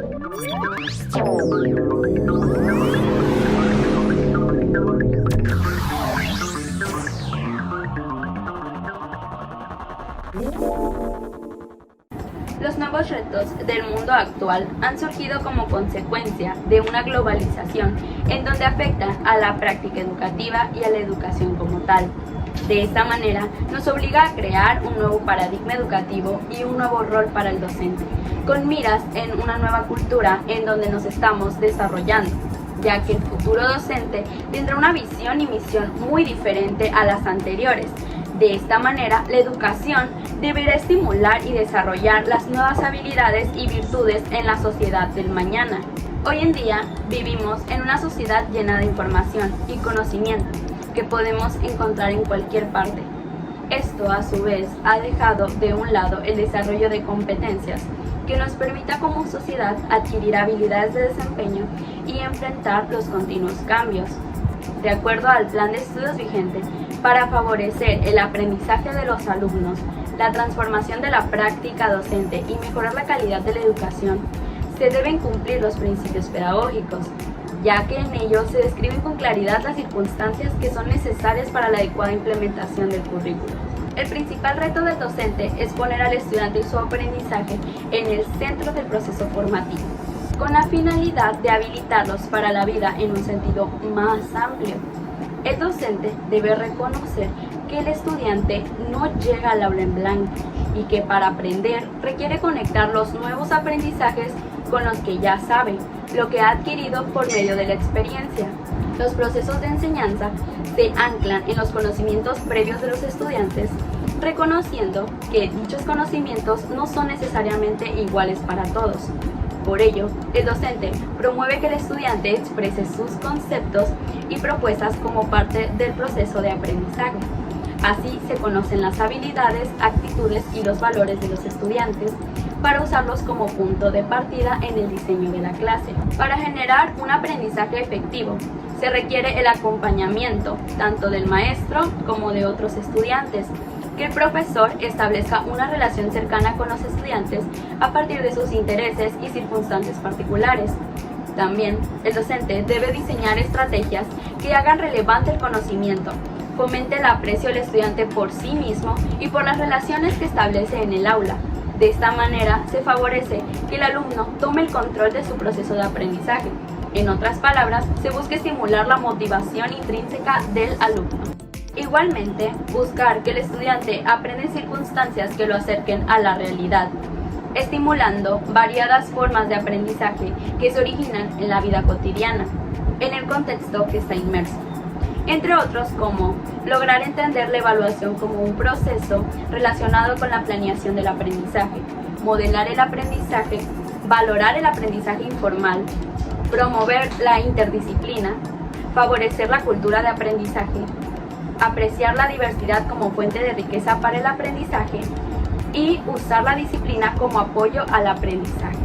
Los nuevos retos del mundo actual han surgido como consecuencia de una globalización en donde afectan a la práctica educativa y a la educación como tal. De esta manera, nos obliga a crear un nuevo paradigma educativo y un nuevo rol para el docente, con miras en una nueva cultura en donde nos estamos desarrollando, ya que el futuro docente tendrá una visión y misión muy diferente a las anteriores. De esta manera, la educación deberá estimular y desarrollar las nuevas habilidades y virtudes en la sociedad del mañana. Hoy en día vivimos en una sociedad llena de información y conocimiento que podemos encontrar en cualquier parte. Esto, a su vez, ha dejado de un lado el desarrollo de competencias que nos permita como sociedad adquirir habilidades de desempeño y enfrentar los continuos cambios. De acuerdo al plan de estudios vigente, para favorecer el aprendizaje de los alumnos, la transformación de la práctica docente y mejorar la calidad de la educación, se deben cumplir los principios pedagógicos, ya que en ellos se describen con claridad las circunstancias que son necesarias para la adecuada implementación del currículo. El principal reto del docente es poner al estudiante y su aprendizaje en el centro del proceso formativo, con la finalidad de habilitarlos para la vida en un sentido más amplio. El docente debe reconocer que el estudiante no llega al aula en blanco y que para aprender requiere conectar los nuevos aprendizajes con los que ya sabe, lo que ha adquirido por medio de la experiencia. Los procesos de enseñanza se anclan en los conocimientos previos de los estudiantes, reconociendo que dichos conocimientos no son necesariamente iguales para todos. Por ello, el docente promueve que el estudiante exprese sus conceptos y propuestas como parte del proceso de aprendizaje. Así se conocen las habilidades, actitudes y los valores de los estudiantes para usarlos como punto de partida en el diseño de la clase. Para generar un aprendizaje efectivo, se requiere el acompañamiento tanto del maestro como de otros estudiantes, que el profesor establezca una relación cercana con los estudiantes a partir de sus intereses y circunstancias particulares. También, el docente debe diseñar estrategias que hagan relevante el conocimiento, fomente el aprecio del estudiante por sí mismo y por las relaciones que establece en el aula. De esta manera, se favorece que el alumno tome el control de su proceso de aprendizaje. En otras palabras, se busca estimular la motivación intrínseca del alumno. Igualmente, buscar que el estudiante aprenda en circunstancias que lo acerquen a la realidad, estimulando variadas formas de aprendizaje que se originan en la vida cotidiana, en el contexto que está inmerso. Entre otros, como lograr entender la evaluación como un proceso relacionado con la planeación del aprendizaje, modelar el aprendizaje, valorar el aprendizaje informal, promover la interdisciplina, favorecer la cultura de aprendizaje, apreciar la diversidad como fuente de riqueza para el aprendizaje y usar la disciplina como apoyo al aprendizaje.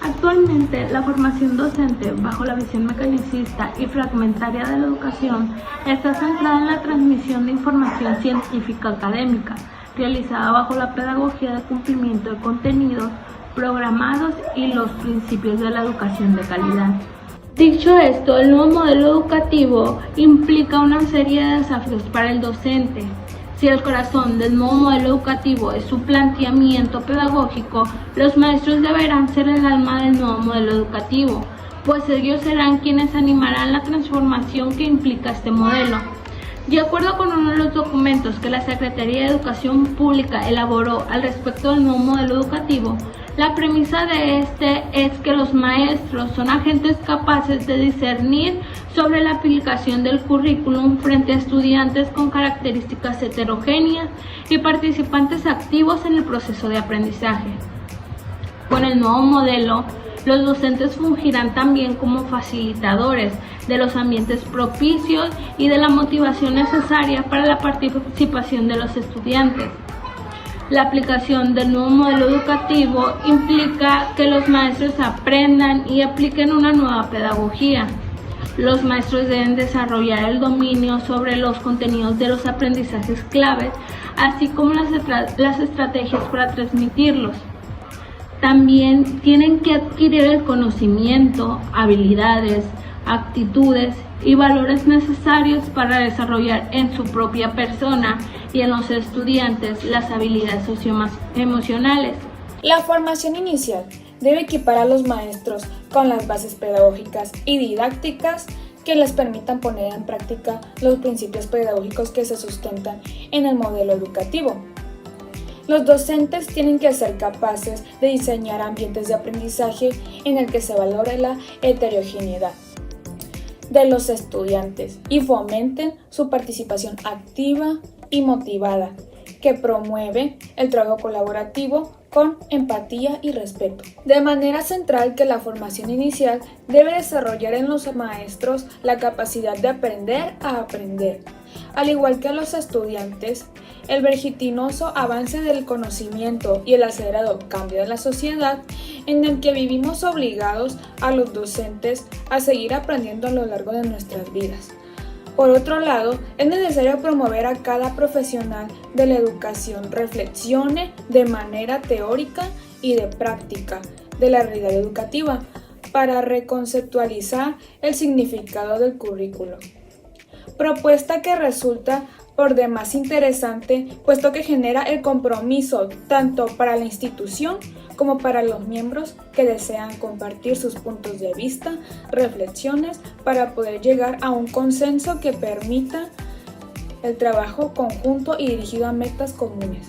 Actualmente, la formación docente, bajo la visión mecanicista y fragmentaria de la educación, está centrada en la transmisión de información científica académica, realizada bajo la pedagogía de cumplimiento de contenidos programados y los principios de la educación de calidad. Dicho esto, el nuevo modelo educativo implica una serie de desafíos para el docente. Si el corazón del nuevo modelo educativo es su planteamiento pedagógico, los maestros deberán ser el alma del nuevo modelo educativo, pues ellos serán quienes animarán la transformación que implica este modelo. De acuerdo con uno de los documentos que la Secretaría de Educación Pública elaboró al respecto del nuevo modelo educativo, la premisa de este es que los maestros son agentes capaces de discernir sobre la aplicación del currículum frente a estudiantes con características heterogéneas y participantes activos en el proceso de aprendizaje. Con el nuevo modelo, los docentes fungirán también como facilitadores de los ambientes propicios y de la motivación necesaria para la participación de los estudiantes. La aplicación del nuevo modelo educativo implica que los maestros aprendan y apliquen una nueva pedagogía. Los maestros deben desarrollar el dominio sobre los contenidos de los aprendizajes claves, así como las estrategias para transmitirlos. También tienen que adquirir el conocimiento, habilidades, actitudes y valores necesarios para desarrollar en su propia persona y en los estudiantes las habilidades socioemocionales. La formación inicial debe equipar a los maestros con las bases pedagógicas y didácticas que les permitan poner en práctica los principios pedagógicos que se sustentan en el modelo educativo. Los docentes tienen que ser capaces de diseñar ambientes de aprendizaje en el que se valore la heterogeneidad de los estudiantes y fomenten su participación activa y motivada, que promueve el trabajo colaborativo con empatía y respeto. De manera central que la formación inicial debe desarrollar en los maestros la capacidad de aprender a aprender, al igual que a los estudiantes. El vertiginoso avance del conocimiento y el acelerado cambio de la sociedad en el que vivimos obligados a los docentes a seguir aprendiendo a lo largo de nuestras vidas. Por otro lado, es necesario promover a cada profesional de la educación reflexione de manera teórica y de práctica de la realidad educativa para reconceptualizar el significado del currículo. Propuesta que resulta por demás interesante, puesto que genera el compromiso tanto para la institución como para los miembros que desean compartir sus puntos de vista, reflexiones, para poder llegar a un consenso que permita el trabajo conjunto y dirigido a metas comunes.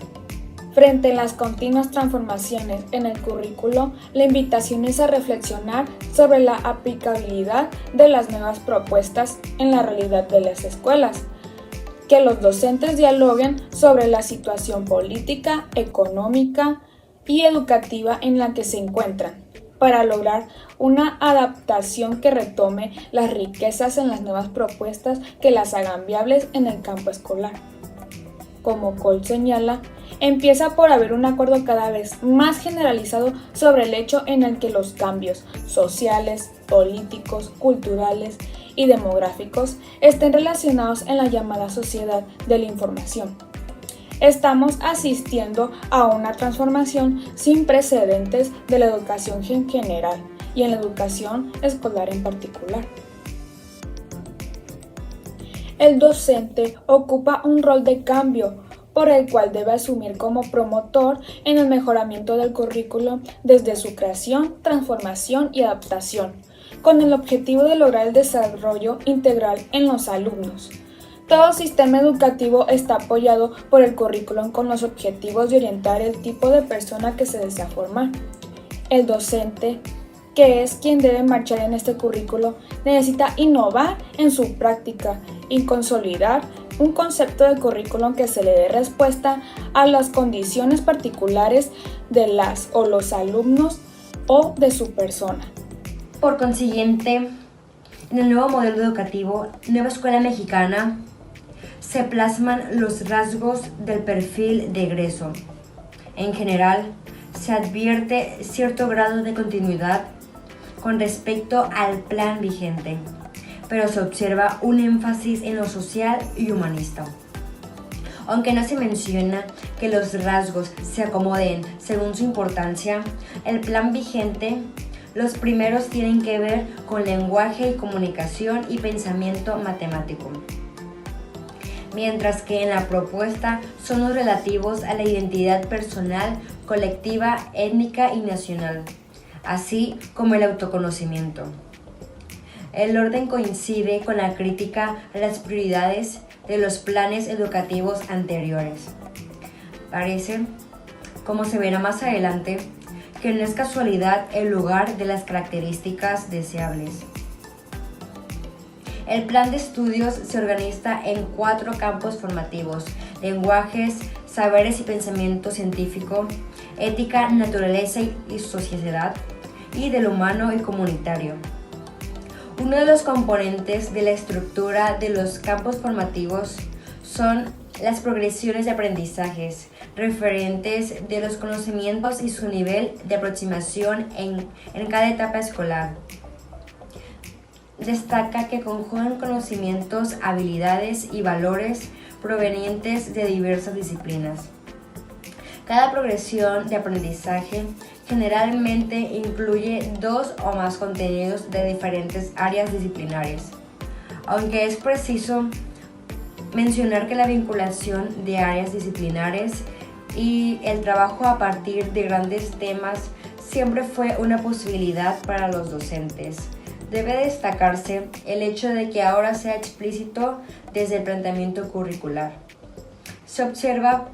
Frente a las continuas transformaciones en el currículo, la invitación es a reflexionar sobre la aplicabilidad de las nuevas propuestas en la realidad de las escuelas, que los docentes dialoguen sobre la situación política, económica y educativa en la que se encuentran, para lograr una adaptación que retome las riquezas en las nuevas propuestas que las hagan viables en el campo escolar. Como Cole señala, empieza por haber un acuerdo cada vez más generalizado sobre el hecho en el que los cambios sociales, políticos, culturales y demográficos estén relacionados en la llamada sociedad de la información. Estamos asistiendo a una transformación sin precedentes de la educación en general y en la educación escolar en particular. El docente ocupa un rol de cambio por el cual debe asumir como promotor en el mejoramiento del currículo desde su creación, transformación y adaptación, con el objetivo de lograr el desarrollo integral en los alumnos. Todo sistema educativo está apoyado por el currículum con los objetivos de orientar el tipo de persona que se desea formar. El docente, que es quien debe marchar en este currículo, necesita innovar en su práctica y consolidar un concepto de currículum que se le dé respuesta a las condiciones particulares de las o los alumnos o de su persona. Por consiguiente, en el nuevo modelo educativo, Nueva Escuela Mexicana, se plasman los rasgos del perfil de egreso. En general, se advierte cierto grado de continuidad con respecto al plan vigente, pero se observa un énfasis en lo social y humanista. Aunque no se menciona que los rasgos se acomoden según su importancia, el plan vigente, los primeros tienen que ver con lenguaje y comunicación y pensamiento matemático, mientras que en la propuesta son los relativos a la identidad personal, colectiva, étnica y nacional, así como el autoconocimiento. El orden coincide con la crítica a las prioridades de los planes educativos anteriores. Parece, como se verá más adelante, que no es casualidad el lugar de las características deseables. El plan de estudios se organiza en 4 campos formativos: lenguajes, saberes y pensamiento científico, ética, naturaleza y sociedad, y del humano y comunitario. Uno de los componentes de la estructura de los campos formativos son las progresiones de aprendizajes, referentes de los conocimientos y su nivel de aproximación en cada etapa escolar. Destaca que conjugan conocimientos, habilidades y valores provenientes de diversas disciplinas. Cada progresión de aprendizaje generalmente incluye 2 o más contenidos de diferentes áreas disciplinarias, aunque es preciso mencionar que la vinculación de áreas disciplinares y el trabajo a partir de grandes temas siempre fue una posibilidad para los docentes. Debe destacarse el hecho de que ahora sea explícito desde el planteamiento curricular. Se observa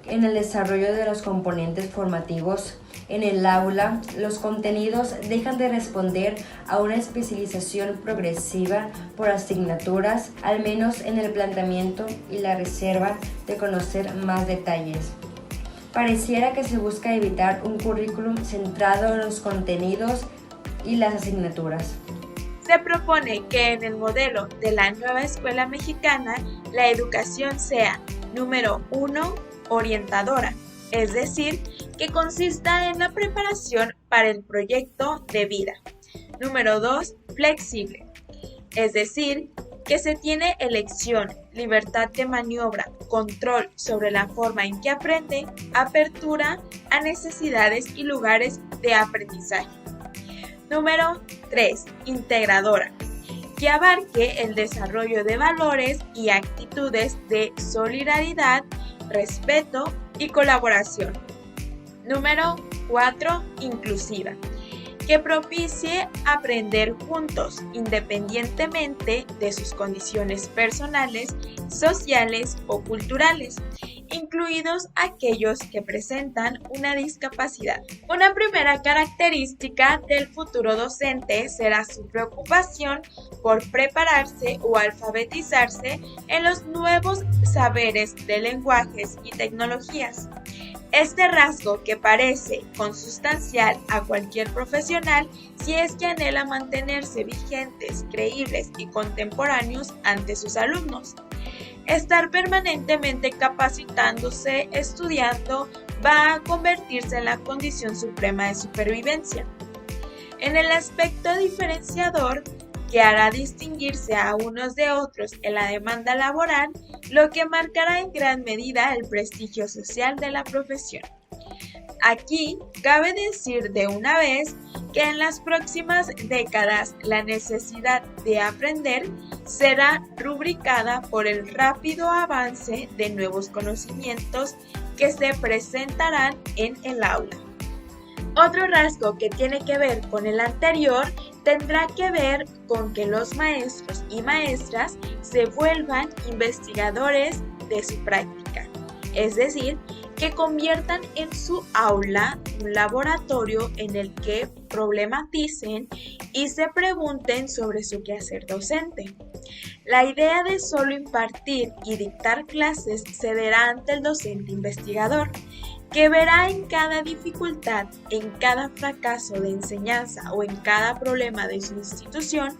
en el desarrollo de los componentes formativos en el aula, los contenidos dejan de responder a una especialización progresiva por asignaturas, al menos en el planteamiento y la reserva de conocer más detalles. Pareciera que se busca evitar un currículum centrado en los contenidos y las asignaturas. Se propone que en el modelo de la nueva escuela mexicana, la educación sea, número 1, orientadora, es decir, que consista en la preparación para el proyecto de vida. Número 2, flexible, es decir, que se tiene elección, libertad de maniobra, control sobre la forma en que aprende, apertura a necesidades y lugares de aprendizaje. Número 3, integradora, que abarque el desarrollo de valores y actitudes de solidaridad, respeto y colaboración. Número 4, inclusiva, que propicie aprender juntos, independientemente de sus condiciones personales, sociales o culturales, incluidos aquellos que presentan una discapacidad. Una primera característica del futuro docente será su preocupación por prepararse o alfabetizarse en los nuevos saberes de lenguajes y tecnologías. Este rasgo, que parece consustancial a cualquier profesional, si es que anhela mantenerse vigentes, creíbles y contemporáneos ante sus alumnos. Estar permanentemente capacitándose, estudiando, va a convertirse en la condición suprema de supervivencia. En el aspecto diferenciador, que hará distinguirse a unos de otros en la demanda laboral, lo que marcará en gran medida el prestigio social de la profesión. Aquí cabe decir de una vez que en las próximas décadas la necesidad de aprender será rubricada por el rápido avance de nuevos conocimientos que se presentarán en el aula. Otro rasgo que tiene que ver con el anterior tendrá que ver con que los maestros y maestras se vuelvan investigadores de su práctica, es decir, que conviertan en su aula un laboratorio en el que problematicen y se pregunten sobre su quehacer docente. La idea de solo impartir y dictar clases cederá ante el docente investigador, que verá en cada dificultad, en cada fracaso de enseñanza o en cada problema de su institución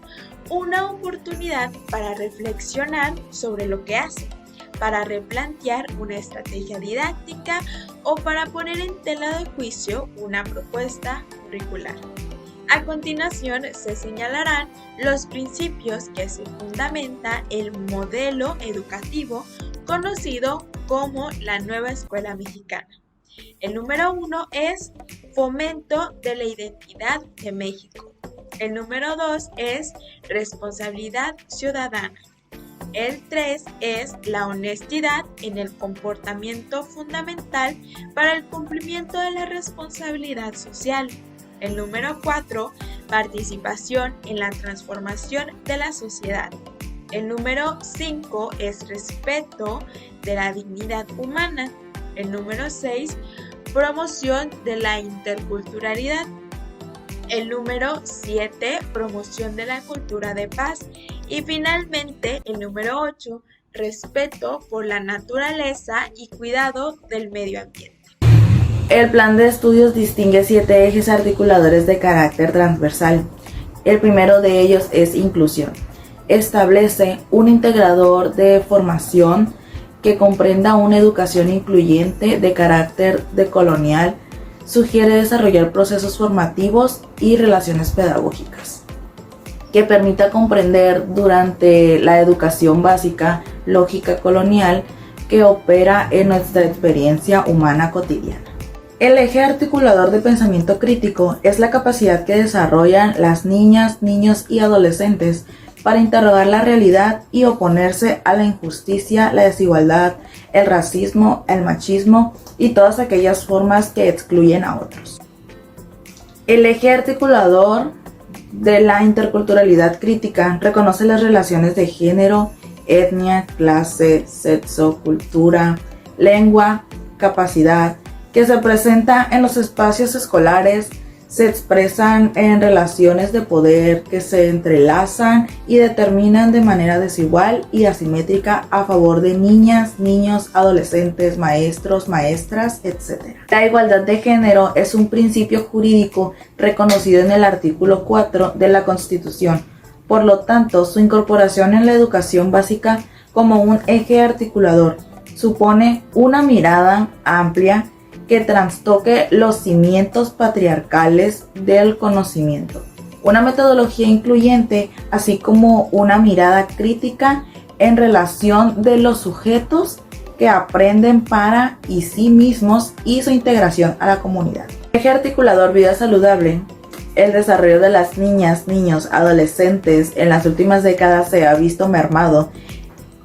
una oportunidad para reflexionar sobre lo que hace, para replantear una estrategia didáctica o para poner en tela de juicio una propuesta curricular. A continuación se señalarán los principios que se fundamenta el modelo educativo conocido como la nueva escuela mexicana. El número 1 es fomento de la identidad de México. El número 2 es responsabilidad ciudadana. El 3 es la honestidad en el comportamiento fundamental para el cumplimiento de la responsabilidad social. El número 4, participación en la transformación de la sociedad. El número 5 es respeto de la dignidad humana. El número 6, promoción de la interculturalidad. El número 7, promoción de la cultura de paz. Y finalmente, el número 8, respeto por la naturaleza y cuidado del medio ambiente. El plan de estudios distingue 7 ejes articuladores de carácter transversal. El primero de ellos es inclusión. Establece un integrador de formación que comprenda una educación incluyente de carácter decolonial, sugiere desarrollar procesos formativos y relaciones pedagógicas que permita comprender durante la educación básica lógica colonial que opera en nuestra experiencia humana cotidiana. El eje articulador de pensamiento crítico es la capacidad que desarrollan las niñas, niños y adolescentes para interrogar la realidad y oponerse a la injusticia, la desigualdad, el racismo, el machismo y todas aquellas formas que excluyen a otros. El eje articulador de la interculturalidad crítica reconoce las relaciones de género, etnia, clase, sexo, cultura, lengua, capacidad, que se presenta en los espacios escolares, se expresan en relaciones de poder que se entrelazan y determinan de manera desigual y asimétrica a favor de niñas, niños, adolescentes, maestros, maestras, etc. La igualdad de género es un principio jurídico reconocido en el artículo 4 de la Constitución. Por lo tanto, su incorporación en la educación básica como un eje articulador supone una mirada amplia que trastoque los cimientos patriarcales del conocimiento, una metodología incluyente, así como una mirada crítica en relación de los sujetos que aprenden para y sí mismos y su integración a la comunidad. Eje articulador vida saludable. El desarrollo de las niñas, niños, adolescentes en las últimas décadas se ha visto mermado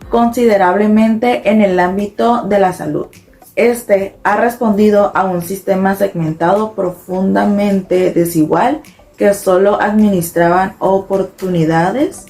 considerablemente en el ámbito de la salud. Este ha respondido a un sistema segmentado profundamente desigual que solo administraban oportunidades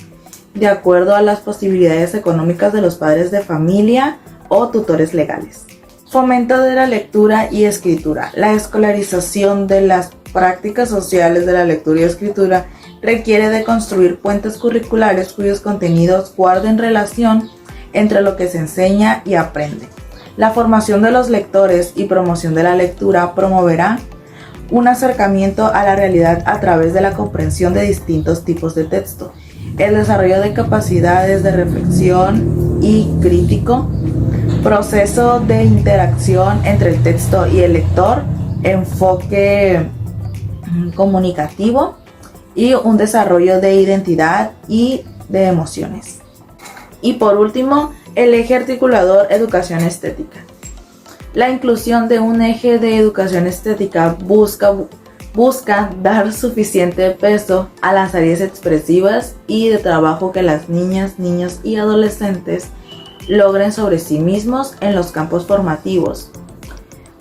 de acuerdo a las posibilidades económicas de los padres de familia o tutores legales. Fomento de la lectura y escritura. La escolarización de las prácticas sociales de la lectura y escritura requiere de construir puentes curriculares cuyos contenidos guarden relación entre lo que se enseña y aprende. La formación de los lectores y promoción de la lectura promoverá un acercamiento a la realidad a través de la comprensión de distintos tipos de texto, el desarrollo de capacidades de reflexión y crítico, proceso de interacción entre el texto y el lector, enfoque comunicativo y un desarrollo de identidad y de emociones. Y por último, el eje articulador educación estética. La inclusión de un eje de educación estética busca dar suficiente peso a las áreas expresivas y de trabajo que las niñas, niños y adolescentes logren sobre sí mismos en los campos formativos,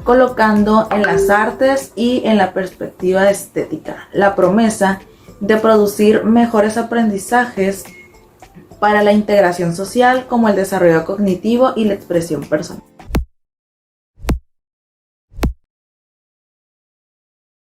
colocando en las artes y en la perspectiva estética la promesa de producir mejores aprendizajes para la integración social como el desarrollo cognitivo y la expresión personal.